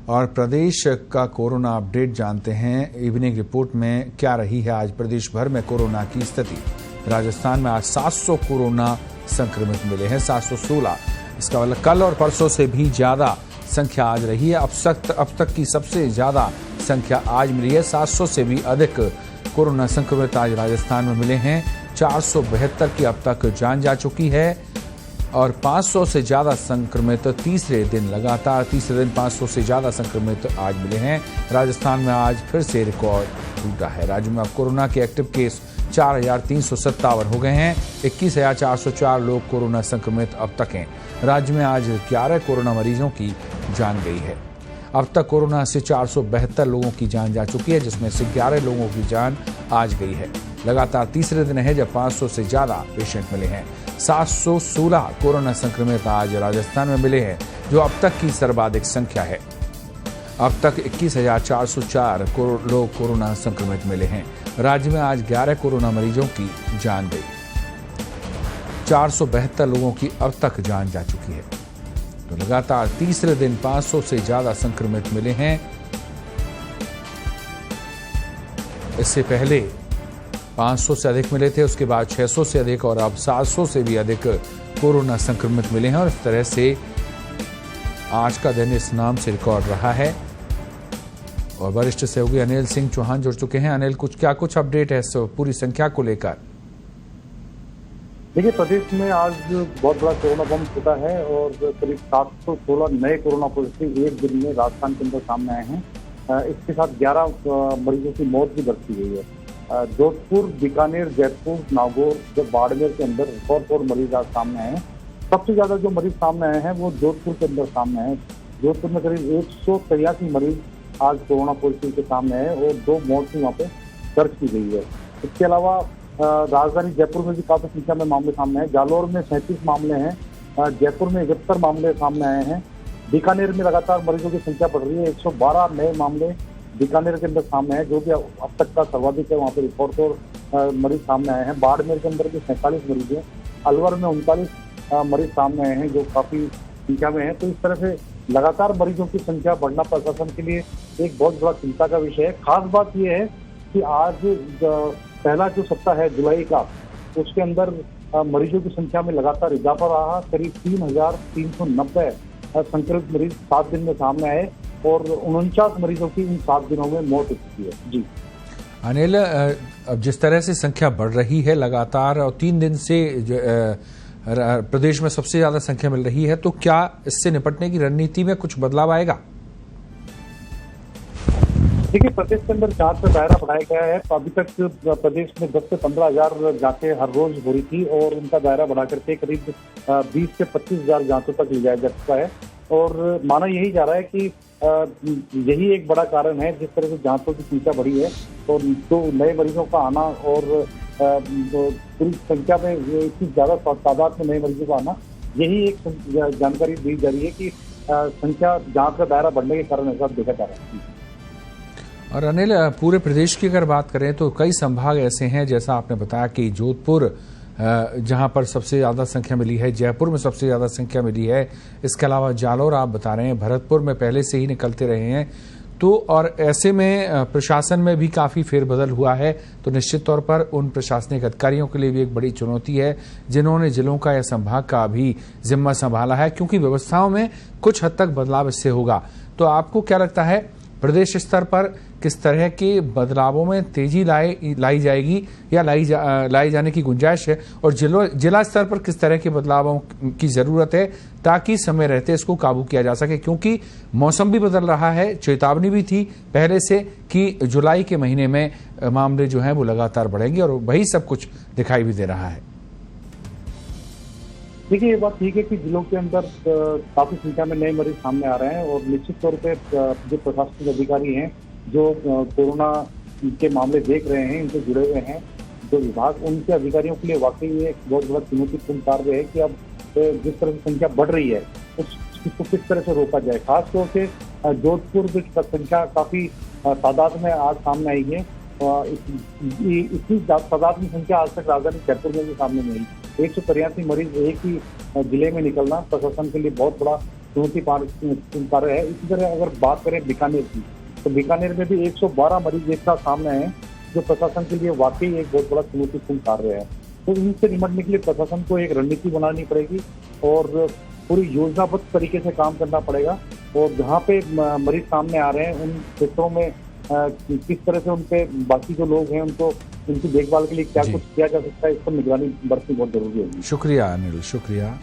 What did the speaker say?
और प्रदेश का corona update जानते हैं। इवनिंग रिपोर्ट में क्या रही है आज प्रदेश भर में कोरोना की स्थिति। राजस्थान में आज 700 कोरोना संक्रमित मिले हैं, 716। इसका मतलब कल और परसों से भी ज्यादा संख्या आज रही है। अब तक की सबसे ज्यादा संख्या आज मिली है। 700 से भी अधिक कोरोना संक्रमित आज राजस्थान में मिले हैं। 472 की अब तक जान जा चुकी है और 500 से ज्यादा संक्रमित तीसरे दिन 500 से ज्यादा संक्रमित आज मिले हैं। राजस्थान में आज फिर से रिकॉर्ड टूटा है। राज्य में अब कोरोना के एक्टिव केस 4,357 हो गए हैं। 21,404 लोग कोरोना संक्रमित अब तक हैं। राज्य में आज 11 कोरोना मरीजों की जान गई है। अब तक कोरोना से 472 लोगों की जान जा चुकी है, जिसमें से 11 लोगों की जान आज गई है। लगातार तीसरे दिन है जब 500 से ज्यादा पेशेंट मिले हैं। 716 कोरोना संक्रमित आज राजस्थान में मिले हैं, जो अब तक की सर्वाधिक संख्या है। अब तक 21,404 लोग कोरोना संक्रमित मिले हैं। राज्य में आज 11 कोरोना मरीजों की जान गई। 472 लोगों की अब तक जान जा चुकी है। तो लगातार तीसरे दिन 500 से ज्यादा संक्रमित मिले हैं। इससे पहले 500 से अधिक मिले थे, उसके बाद 600 से अधिक और अब 700 से भी अधिक कोरोना संक्रमित मिले हैं। और इस तरह से आज का दिन इस नाम से रिकॉर्ड रहा है। और वरिष्ठ सहयोगी अनिल सिंह चौहान जुड़ चुके हैं। अनिल, कुछ अपडेट है पूरी संख्या को लेकर? देखिए, प्रदेश में आज बहुत बड़ा कोरोना बम फूटा है और करीब 716 नए कोरोना पॉजिटिव एक दिन में राजस्थान के अंदर सामने आए हैं। इसके साथ 11 मरीजों की मौत भी दर्ज की गई है। जोधपुर, बीकानेर, जयपुर, नागौर, बाड़मेर के अंदर रिकॉर्ड मरीज आज सामने आए हैं। सबसे ज्यादा जो मरीज सामने आए हैं वो जोधपुर के अंदर सामने आए। जोधपुर में करीब 183 मरीज आज कोरोना पॉजिटिव के सामने आए और 2 मौत भी वहाँ पे दर्ज की गई है। इसके अलावा राजधानी जयपुर में भी काफी संख्या में मामले सामने आए। जालौर में 37 मामले हैं। जयपुर में 71 मामले सामने आए हैं। बीकानेर में लगातार मरीजों की संख्या बढ़ रही है। 112 नए मामले बीकानेर के अंदर सामने आए, जो कि अब तक का सर्वाधिक है। वहाँ पे रिकॉर्ड और मरीज सामने आए हैं। बाड़मेर के अंदर भी 47 मरीज हैं। अलवर में 39 मरीज सामने आए हैं, जो काफी संख्या में है। तो इस तरह से लगातार मरीजों की संख्या बढ़ना प्रशासन के लिए एक बहुत बड़ा चिंता का विषय है। खास बात यह है कि आज पहला जो सप्ताह है जुलाई का, उसके अंदर मरीजों की संख्या में लगातार इजाफा रहा। करीब 3,390 संक्रमित मरीज 7 दिन में सामने आए और 49 मरीजों की इन 7 दिनों में मौत हो चुकी है। जी अनिल, अब जिस तरह से संख्या बढ़ रही है लगातार और 3 दिन से प्रदेश में सबसे ज्यादा संख्या मिल रही है, तो क्या इससे निपटने की रणनीति में कुछ बदलाव आएगा? देखिए, प्रदेश के अंदर जांच का दायरा बढ़ाया गया है। तो अभी तक प्रदेश में 10 से 15,000 जांचें हर रोज हो रही थी और उनका दायरा बढ़ा करके करीब 20 से 25,000 जांचों तक ले जाया जा चुका है। और माना यही जा रहा है कि यही एक बड़ा कारण है जिस तरह से जांचों की संख्या बढ़ी है। और तो नए मरीजों का आना और पूरी संख्या में इतनी ज्यादा तादाद में नए मरीजों का आना, यही एक जानकारी दी जा रही है कि संख्या जांच का दायरा बढ़ने के कारण ऐसा देखा जा रहा है। और अनिल, पूरे प्रदेश की अगर बात करें तो कई संभाग ऐसे हैं, जैसा आपने बताया कि जोधपुर जहां पर सबसे ज्यादा संख्या मिली है, जयपुर में सबसे ज्यादा संख्या मिली है। इसके अलावा जालौर आप बता रहे हैं, भरतपुर में पहले से ही निकलते रहे हैं। तो और ऐसे में प्रशासन में भी काफी फेरबदल हुआ है। तो निश्चित तौर पर उन प्रशासनिक अधिकारियों के लिए भी एक बड़ी चुनौती है जिन्होंने जिलों का या संभाग का भी जिम्मा संभाला है, क्योंकि व्यवस्थाओं में कुछ हद तक बदलाव इससे होगा। तो आपको क्या लगता है, प्रदेश स्तर पर किस तरह के बदलावों में तेजी लाई जाएगी या लाई जाने की गुंजाइश है, और जिला स्तर पर किस तरह के बदलावों की जरूरत है ताकि समय रहते इसको काबू किया जा सके? क्योंकि मौसम भी बदल रहा है। चेतावनी भी थी पहले से कि जुलाई के महीने में मामले जो हैं वो लगातार बढ़ेंगे और वही सब कुछ दिखाई भी दे रहा है। देखिए, ये बात ठीक है कि जिलों के अंदर काफी संख्या में नए मरीज सामने आ रहे हैं और निश्चित तौर पे जो प्रशासनिक अधिकारी हैं, जो कोरोना के मामले देख रहे हैं, इनसे जुड़े हुए हैं जो विभाग, उनके अधिकारियों के लिए वाकई ये एक बहुत बड़ा चुनौतीपूर्ण कार्य है कि अब जिस तरह से संख्या बढ़ रही है उसको किस तरह से रोका जाए। खासतौर से जोधपुर की संख्या काफी तादाद में आज सामने आई है। इतनी तादाद में संख्या आज तक राजधानी जयपुर में भी सामने नहीं आई। 183 मरीज एक ही जिले में निकलना प्रशासन के लिए बहुत बड़ा चुनौतीपूर्ण कार्य है। इसी तरह अगर बात करें बीकानेर की, तो बीकानेर में भी 112 मरीज एक साथ सामने आए हैं, जो प्रशासन के लिए वाकई एक बहुत बड़ा चुनौतीपूर्ण कार्य है। तो इनसे निपटने के लिए प्रशासन को एक रणनीति बनानी पड़ेगी और पूरी योजनाबद्ध तरीके से काम करना पड़ेगा। और जहाँ पे मरीज सामने आ रहे हैं उन क्षेत्रों में किस तरह से उनके बाकी जो लोग हैं उनको उनकी देखभाल के लिए क्या कुछ किया जा सकता है, इस पर निगरानी बरतनी बहुत जरूरी होगी। शुक्रिया अनिल, शुक्रिया।